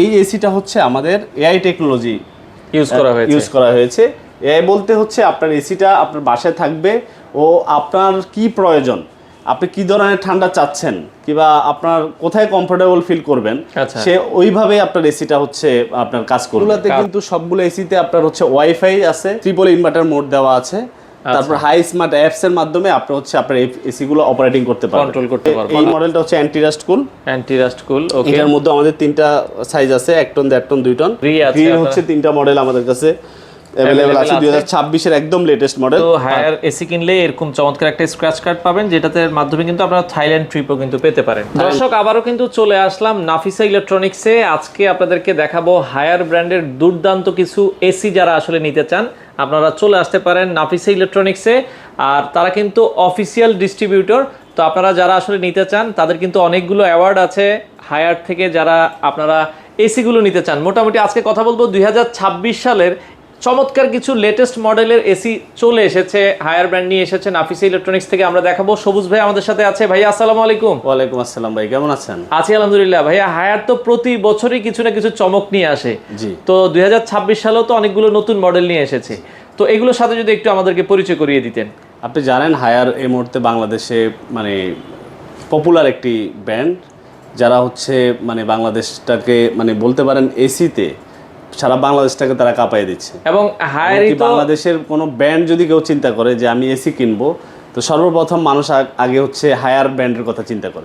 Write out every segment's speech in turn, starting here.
এই এসিটা হচ্ছে আমাদের এআই টেকনোলজি ইউজ করা হয়েছে। এআই বলতে হচ্ছে আপনার এসিটা আপনার বাসায় থাকবে ও আপনার কি প্রয়োজন, আপনি কি ধরনের ঠান্ডা চাচ্ছেন কিংবা আপনার কোথায় কমফোর্টেবল ফিল করবেন, সে ওইভাবে আপনার এসিটা হচ্ছে আপনার কাজ করবে। কিন্তু সবগুলো এসিতে আপনার হচ্ছে ওয়াইফাই আছে, ট্রিপল ইনভার্টার মোড দেওয়া আছে, তারপর হাই স্মার্ট অ্যাপস এর মাধ্যমে আপনি হচ্ছে আপনার এসি গুলো অপারেটিং করতে পারবেন, কন্ট্রোল করতে পারবেন। এই মডেলটা হচ্ছে অ্যান্টি রাস্ট কুল। ওকে, এটার মধ্যে আমাদের তিনটা সাইজ আছে, 1 টন 1.5 টন 2 টন। ফ্রি হচ্ছে তিনটা মডেল আমাদের কাছে अवेलेबल আছে 2026 এর একদম লেটেস্ট মডেল। তো হায়ার এসি কিনলে এরকম চমৎকার একটা স্ক্র্যাচ কার্ড পাবেন, যেটাতে মাধ্যমে কিন্তু আপনারা থাইল্যান্ড ট্রিপও কিন্তু পেতে পারেন। দর্শক, আবারও কিন্তু চলে আসলাম নাফিসা ইলেকট্রনিক্সে। আজকে আপনাদেরকে দেখাবো হায়ার ব্র্যান্ডের দুর্দান্ত কিছু এসি। যারা আসলে নিতে চান আপনারা চলে আসতে পারেন নাফিসা ইলেকট্রনিক্সে, আর তারা কিন্তু অফিসিয়াল ডিস্ট্রিবিউটর। তো আপনারা যারা আসলে নিতে চান তাদের কিন্তু অনেকগুলো অ্যাওয়ার্ড আছে হায়ার থেকে, যারা আপনারা এসিগুলো নিতে চান। মোটামুটি আজকে কথা বলবো 2026 সালের চমৎকার কিছু লেটেস্ট মডেলের এসি চলে এসেছে, হায়ার ব্র্যান্ড নিয়ে এসেছে নাফিসা ইলেকট্রনিক্স থেকে। আমরা দেখাবো। সবুজ ভাই আমাদের সাথে আছে। ভাইয়া আসসালামু আলাইকুম। ওয়ালাইকুম আসসালাম ভাই, কেমন আছেন? আছি আলহামদুলিল্লাহ। ভাইয়া, হায়ার তো প্রতি বছরই কিছু না কিছু চমক নিয়ে আসে। জি। তো 2026 সালেও তো অনেকগুলো নতুন মডেল নিয়ে এসেছে, তো এগুলোর সাথে যদি একটু আমাদেরকে পরিচয় করিয়ে দিতেন। আপনি জানেন হায়ার এই মুহূর্তে বাংলাদেশে মানে পপুলার একটি ব্র্যান্ড, যারা হচ্ছে মানে বাংলাদেশটাকে মানে বলতে পারেন এসিতে সারা বাংলাদেশটাকে তারা কাঁপাই দিচ্ছে। এবং হায়ারই তো বাংলাদেশের কোনো ব্র্যান্ড যদি কেউ চিন্তা করে যে আমি এসি কিনবো, তো সর্বপ্রথম মানুষ আগে হচ্ছে হায়ার ব্র্যান্ডের কথা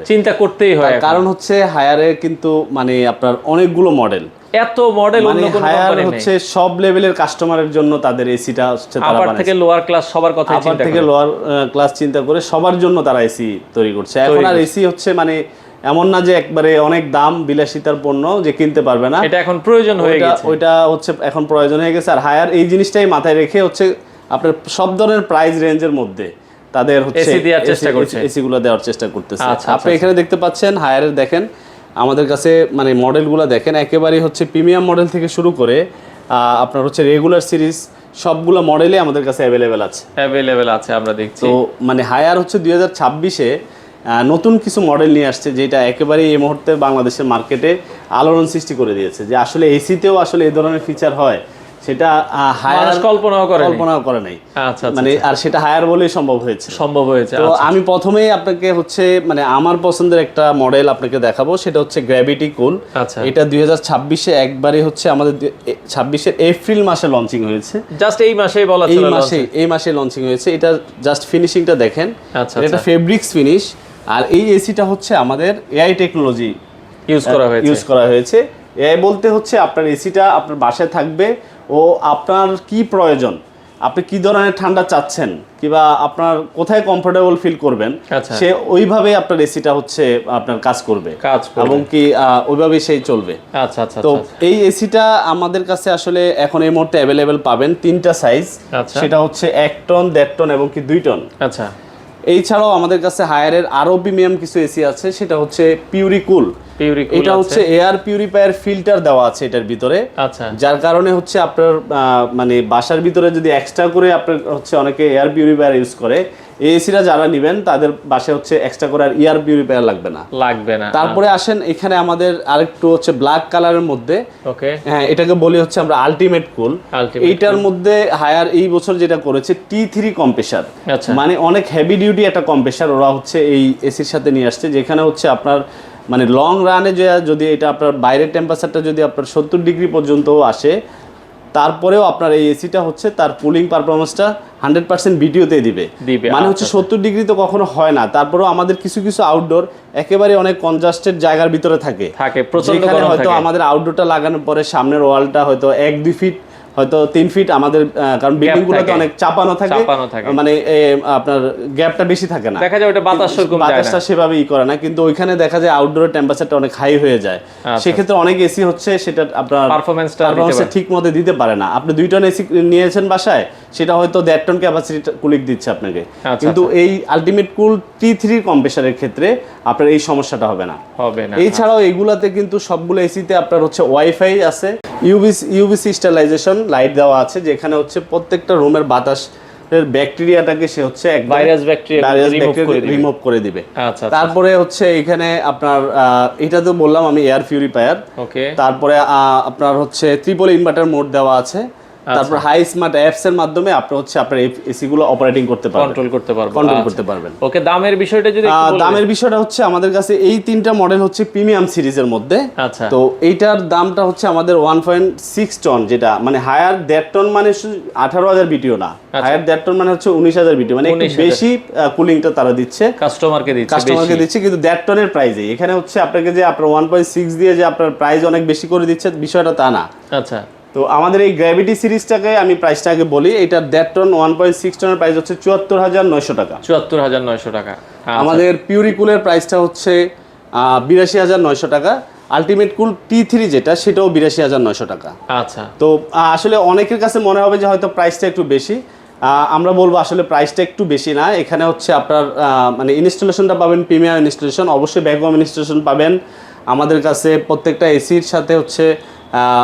চিন্তা করতেই হয়। কারণ হচ্ছে হায়ারে কিন্তু মানে আপনার অনেকগুলো মডেল, এত মডেল অন্য কোনো কোম্পানি হচ্ছে সব লেভেলের কাস্টমারের জন্য তাদের এসিটা হচ্ছে তারা আপার থেকে লোয়ার ক্লাস সবার কথা চিন্তা করে, আপার থেকে লোয়ার ক্লাস চিন্তা করে সবার জন্য তারা এসি তৈরি করছে। এখন আর এসি হচ্ছে মানে এমন না যে একবারে অনেক দাম বিলাসিতার পণ্য যে কিনতে পারবে না, এটা এখন প্রয়োজন হয়ে গেছে। ওইটা হচ্ছে এখন প্রয়োজন হয়ে গেছে। আর হায়ার এই জিনিসটাই মাথায় রেখে হচ্ছে আপনার সব ধরনের প্রাইস রেঞ্জের মধ্যে তাদের হচ্ছে এসি গুলো দেওয়ার চেষ্টা করতেছে। আপনি এখানে দেখতে পাচ্ছেন হায়ারের, দেখেন আমাদের কাছে মানে মডেলগুলো দেখেন, একেবারেই হচ্ছে প্রিমিয়াম মডেল থেকে শুরু করে আপনার হচ্ছে রেগুলার সিরিজ সবগুলো মডেলই আমাদের কাছে অ্যাভেলেবেল আছে। আমরা দেখছি। তো মানে হায়ার হচ্ছে 2026-এ নতুন কিছু মডেল নিয়ে আসছে, যেটা একেবারেই এই মুহূর্তে বাংলাদেশের মার্কেটে আলোড়ন সৃষ্টি করে দিয়েছে, যে আসলে এসিতেও আসলে এই ধরনের ফিচার হয়, সেটা হায়ার কল্পনাও করে নাই। মানে আর সেটা হায়ার বলেই সম্ভব হয়েছে। তো আমি প্রথমেই আপনাকে হচ্ছে মানে আমার পছন্দের একটা মডেল আপনাকে দেখাবো, সেটা হচ্ছে গ্র্যাভিটি কুল। এটা 2026-এ একবারে হচ্ছে আমাদের 26-এর এপ্রিল মাসে লঞ্চিং হয়েছে। জাস্ট এই মাসেই বলা ছিল, এই মাসে লঞ্চিং হয়েছে। এটা জাস্ট ফিনিশিংটা দেখেন, এটা ফেব্রিক্স ফিনিশ। আর এই এসিটা হচ্ছে আমাদের এআই টেকনোলজি ইউজ করা হয়েছে। এআই বলতে হচ্ছে আপনার এসিটা আপনার বাসায় থাকবে ও আপনার কি প্রয়োজন, আপনি কি ধরনের ঠান্ডা চাচ্ছেন কিংবা আপনার কোথায় কমফোর্টেবল ফিল করবেন, সে ওইভাবে আপনার এসিটা হচ্ছে আপনার কাজ করবে এবং কি ওইভাবেই সেই চলবে। তো এই এসিটা আমাদের কাছে আসলে এখন এই মুহূর্তে অ্যাভেলেবেল পাবেন তিনটা সাইজ, সেটা হচ্ছে 1 টন 1.5 টন এবং কি 2 টন। এই ছাড়াও আমাদের কাছে হায়ারের আরো প্রিমিয়াম কিছু এসি আছে, সেটা হচ্ছে পিউরিকুল। এটা হচ্ছে এয়ার পিউরিফায়ার ফিল্টার দেওয়া আছে এটার ভিতরে, যার কারণে হচ্ছে আপনার মানে বাসার ভিতরে যদি এক্সট্রা করে আপনার হচ্ছে অনেকে এয়ার পিউরিফায়ার ইউজ করে, এই এসিটা যারা নেবেন তাদের বাসায় হচ্ছে এক্সট্রা করে আর এয়ার পিউরিফায়ার লাগবে না। তারপরে আসেন এখানে আমাদের আরেকটু হচ্ছে ব্ল্যাক কালারের মধ্যে, হ্যাঁ এটাকে বলি হচ্ছে আমরা আলটিমেট কুল। এইটার মধ্যে হায়ার এই বছর যেটা করেছে T3 কম্প্রেসার, মানে অনেক হেভি ডিউটি একটা কম্প্রেসার ওরা হচ্ছে এই এসির সাথে নিয়ে আসছে, যেখানে হচ্ছে আপনার মানে লং রানে যদি এটা আপনার বাইরের টেম্পারেচারটা যদি আপনার 70 ডিগ্রি পর্যন্ত আসে, তারপরেও আপনার এই এসিটা হচ্ছে তার কুলিং পারফরমেন্সটা 100% ভিডিওতে দিবে। মানে হচ্ছে 70 ডিগ্রি তো কখনো হয় না, তারপরেও আমাদের কিছু আউটডোর একেবারে অনেক কনজাস্টেড জায়গার ভিতরে থাকে, যেখানে হয়তো আমাদের আউটডোরটা লাগানোর পরে সামনের ওয়ালটা হয়তো 1-2 ফিট হয়তো 3 ফিট আমাদের, কারণ বিল্ডিং গুলোতে অনেক চাপানো থাকে, মানে আপনার গ্যাপটা বেশি থাকে না, দেখা যায় ওটা বাতাসটা সেভাবে করে না, কিন্তু ওইখানে দেখা যায় আউটডোরের টেম্পারেচারটা অনেক হাই হয়ে যায়। সেক্ষেত্রে অনেক এসি হচ্ছে সেটা আপনার পারফরম্যান্সটা ঠিক মতো দিতে পারে না। আপনি 2 টন এসি নিয়েছেন বাসায়, সেটা হয়তো 1.5 টন ক্যাপাসিটি কুলিং দিচ্ছে আপনাকে, কিন্তু এই আলটিমেট কুল T3 কম্প্রেসারের ক্ষেত্রে আপনার এই সমস্যাটা হবে না। এছাড়াও এইগুলাতে কিন্তু সবগুলো এসিতে আপনার হচ্ছে ওয়াইফাই আছে, ইউভিসি স্টারলাইজেশন লাইট দেওয়া আছে, যেখানে হচ্ছে প্রত্যেকটা রুমের বাতাস ব্যাকটেরিয়াটাকে সে হচ্ছে ভাইরাস ব্যাকটেরিয়া রিমুভ করে দিবে। আচ্ছা, তারপরে হচ্ছে এখানে আপনার এটা তো বললাম আমি এয়ার পিউরিফায়ার। ওকে, তারপরে আপনার হচ্ছে ট্রিপল ইনভার্টার মোড দেওয়া আছে। তারপর হাই স্মার্ট অ্যাপস এর মাধ্যমে আপনি হচ্ছে আপনার এসি গুলো অপারেটিং করতে পারবেন, কন্ট্রোল করতে পারবেন। ওকে, দামের বিষয়টা যদি দামের বিষয়টা হচ্ছে আমাদের কাছে এই তিনটা মডেল হচ্ছে প্রিমিয়াম সিরিজের মধ্যে। আচ্ছা, তো এইটার দামটা হচ্ছে আমাদের 1.6 টন, যেটা মানে হায়ার 1.5 টন মানে 18,000 বিটিও না, হায়ার 1.5 টন মানে হচ্ছে 19,000 বিটিও, মানে একটু বেশি কুলিংটা তারা দিচ্ছে, কাস্টমারকে দিচ্ছে কিন্তু 1.5 টনের প্রাইসে। এখানে হচ্ছে আপনাকে যে আপনার 1.6 দিয়ে যে আপনার প্রাইস অনেক বেশি করে দিচ্ছে বিষয়টা তা না। আচ্ছা, তো আমাদের এই গ্র্যাভিটি সিরিজটাকে আমি প্রাইসটাকে বলি, এটা 1.5 টন 1.6 টনের প্রাইস হচ্ছে 74,900 টাকা। 74,900 টাকা। আমাদের পিউরিকুলের প্রাইসটা হচ্ছে 82,900 টাকা। আলটিমেট কুল T3 যেটা, সেটাও 82,900 টাকা। আচ্ছা, তো আসলে অনেকের কাছে মনে হবে যে হয়তো প্রাইসটা একটু বেশি। আমরা বলবো আসলে প্রাইসটা একটু বেশি না। এখানে হচ্ছে আপনার মানে ইনস্টলেশনটা পাবেন প্রিমিয়াম ইনস্টলেশন, অবশ্যই ব্যাকগ্রাউন্ড ইনস্টলেশন পাবেন। আমাদের কাছে প্রত্যেকটা এসির সাথে হচ্ছে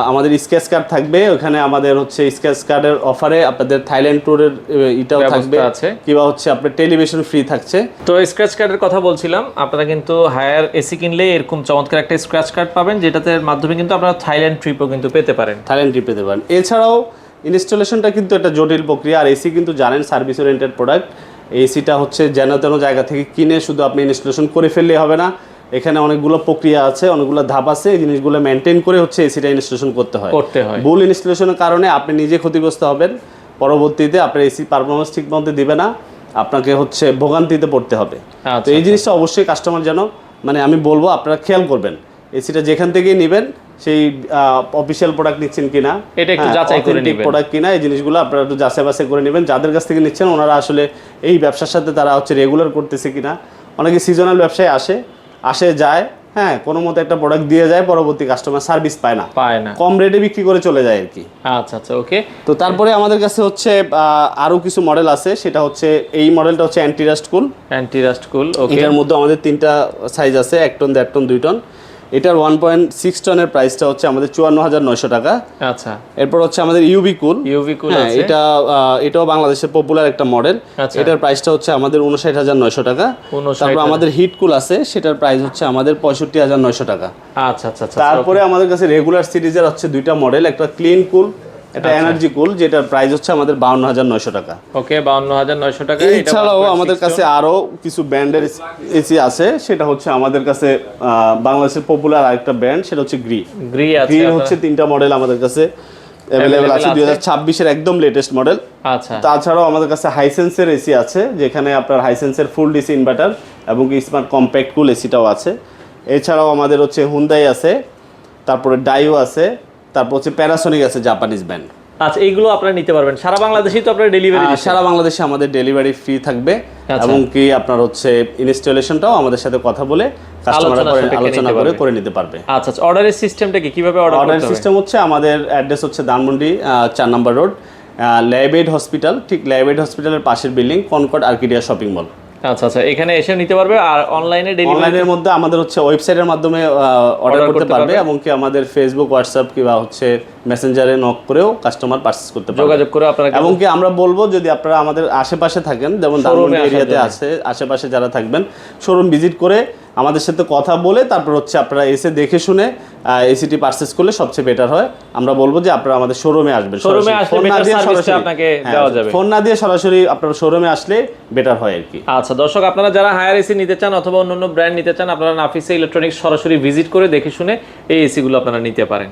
আমাদের স্কেচ কার্ড থাকবে। ওখানে আমাদের হচ্ছে স্কেচ কার্ডের অফারে আপনাদের থাইল্যান্ড ট্যুরের এটাও থাকবে, কিংবা হচ্ছে আপনার টেলিভিশন ফ্রি থাকছে। তো স্ক্র্যাচ কার্ডের কথা বলছিলাম, আপনারা কিন্তু হায়ার এসি কিনলে এরকম চমৎকার একটা স্ক্র্যাচ কার্ড পাবেন, যেটাতে মাধ্যমে কিন্তু আপনারা থাইল্যান্ড ট্রিপও কিন্তু পেতে পারেন। এছাড়াও ইনস্টলেশনটা কিন্তু একটা জটিল প্রক্রিয়া। আর এসি কিন্তু জানেন সার্ভিস ওরিয়েন্টেড প্রোডাক্ট। এসিটা হচ্ছে যেন তেন জায়গা থেকে কিনে শুধু আপনি ইনস্টলেশন করে ফেললেই হবে না। এখানে অনেকগুলো প্রক্রিয়া আছে, অনেকগুলো ধাপ আছে, এই জিনিসগুলো মেনটেন করে হচ্ছে এসিটা ইনস্টলেশন করতে হয়। ভুল ইনস্টলেশনের কারণে আপনি নিজে ক্ষতিগ্রস্ত হবেন, পরবর্তীতে আপনার এসি পারফরমেন্স ঠিক মতো দিবে না, আপনাকে হচ্ছে ভোগান্তিতে পড়তে হবে। তো এই জিনিসটা অবশ্যই কাস্টমার যেন মানে আমি বলবো আপনারা খেয়াল করবেন, এসিটা যেখান থেকেই নেবেন সেই অফিসিয়াল প্রোডাক্ট নিচ্ছেন কিনা, এটা একটু যাচাই করে নেবেন, প্রোডাক্ট কিনা, এই জিনিসগুলো আপনারা একটু যাচাই বাছাই করে নেবেন। যাদের কাছ থেকে নিচ্ছেন ওনারা আসলে এই ব্যবসার সাথে তারা হচ্ছে রেগুলার করতেছে কিনা। অনেকে সিজনাল ব্যবসায় আসে যায়, হ্যাঁ, কোনো মতো একটা প্রোডাক্ট দিয়ে যায়, পরবর্তী কাস্টমার সার্ভিস পায় না, কম রেটে বিক্রি করে চলে যায় আর কি। আচ্ছা আচ্ছা, ওকে। তো তারপরে আমাদের কাছে হচ্ছে আরো কিছু মডেল আছে। সেটা হচ্ছে এই মডেলটা হচ্ছে অ্যান্টি রাস্ট কুল। ওকে, এটার মধ্যে আমাদের তিনটা সাইজ আছে, 1 টন, 1.5 টন, 2 টন। এটার 1.6 টনের প্রাইসটা হচ্ছে আমাদের 54,900 টাকা। আচ্ছা, এরপর হচ্ছে আমাদের ইউভি কুল আছে, এটাও বাংলাদেশের পপুলার একটা মডেল। এটার প্রাইসটা হচ্ছে আমাদের 59,900 টাকা। তারপর আমাদের হিট কুল আছে, সেটার প্রাইস হচ্ছে আমাদের 65,900 টাকা। আচ্ছা আচ্ছা। তারপরে আমাদের কাছে রেগুলার সিরিজের হচ্ছে দুইটা মডেল, একটা ক্লিন কুল, এটা এনার্জি কুল, যেটার প্রাইস হচ্ছে আমাদের 52,900 টাকা। ওকে, 52,900 টাকা। এছাড়াও আমাদের কাছে আরো কিছু ব্র্যান্ডের এসি আছে। সেটা হচ্ছে আমাদের কাছে বাংলাদেশের পপুলার আরেকটা ব্র্যান্ড, সেটা হচ্ছে গ্রি হচ্ছে তিনটা মডেল আমাদের কাছে अवेलेबल আছে। 2026 এর একদম লেটেস্ট মডেল। আচ্ছা, তাছাড়াও আমাদের কাছে হাইসেন্সের এসি আছে, যেখানে আপনার হাইসেন্সের ফুল ডিসি ইনভার্টার এবং স্মার্ট কম্প্যাক্ট কুল এসিটাও আছে। এছাড়াও আমাদের হচ্ছে হুন্দাই আছে, তারপরে ডাইও আছে, তারপর হচ্ছে প্যানাসোনিক আছে, জাপানিজ ব্র্যান্ড। আচ্ছা, এইগুলো আপনারা নিতে পারবেন সারা বাংলাদেশেই? তো আপনারা ডেলিভারি সারা বাংলাদেশে আমাদের ডেলিভারি ফ্রি থাকবে, এবং কি আপনার হচ্ছে ইনস্টলেশনটাও আমাদের সাথে কথা বলে আলোচনা করে নিতে পারবে। আচ্ছা আচ্ছা, অর্ডারের সিস্টেমটা কি, কিভাবে অর্ডার সিস্টেম হচ্ছে আমাদের অ্যাড্রেস হচ্ছে ধানমন্ডি 4 নম্বর রোড, ল্যাবেড হসপিটাল, ঠিক ল্যাবেড হসপিটালের পাশের বিল্ডিং, কনকর্ড আর্কিডিয়া শপিং মল। আচ্ছা আচ্ছা, এখানে এসে নিতে পারবে। আর অনলাইনের মধ্যে আমাদের হচ্ছে ওয়েবসাইটের মাধ্যমে অর্ডার করতে পারবে, এবং কি আমাদের ফেসবুক, হোয়াটসঅ্যাপ কিংবা হচ্ছে মেসেঞ্জারে নক করেও কাস্টমার পারচেজ করতে পারবে, যোগাযোগ করে আপনারা। এবং কি আমরা বলবো যদি আপনারা আমাদের আশেপাশে থাকেন, যেমন ধানমন্ডি এরিয়াতে আছে, আশেপাশে যারা থাকবেন, শোরুম ভিজিট করে আমাদের সাথে কথা বলে তারপর হচ্ছে আপনারা এসে দেখে শুনে এসিটি পারচেজ করলে সবচেয়ে বেটার হয়। আমরা বলবো যে আপনারা আমাদের শোরুমে আসবেন, ফোন না দিয়ে সরাসরি আপনারা শোরুমে আসলে বেটার হয় আর কি। আচ্ছা দর্শক, আপনারা যারা হায়ার এসি নিতে চান অথবা অন্যান্য ব্র্যান্ড নিতে চান, আপনারা নাফিসা ইলেকট্রনিক্স সরাসরি ভিজিট করে দেখে শুনে এই এসি গুলো আপনারা নিতে পারেন।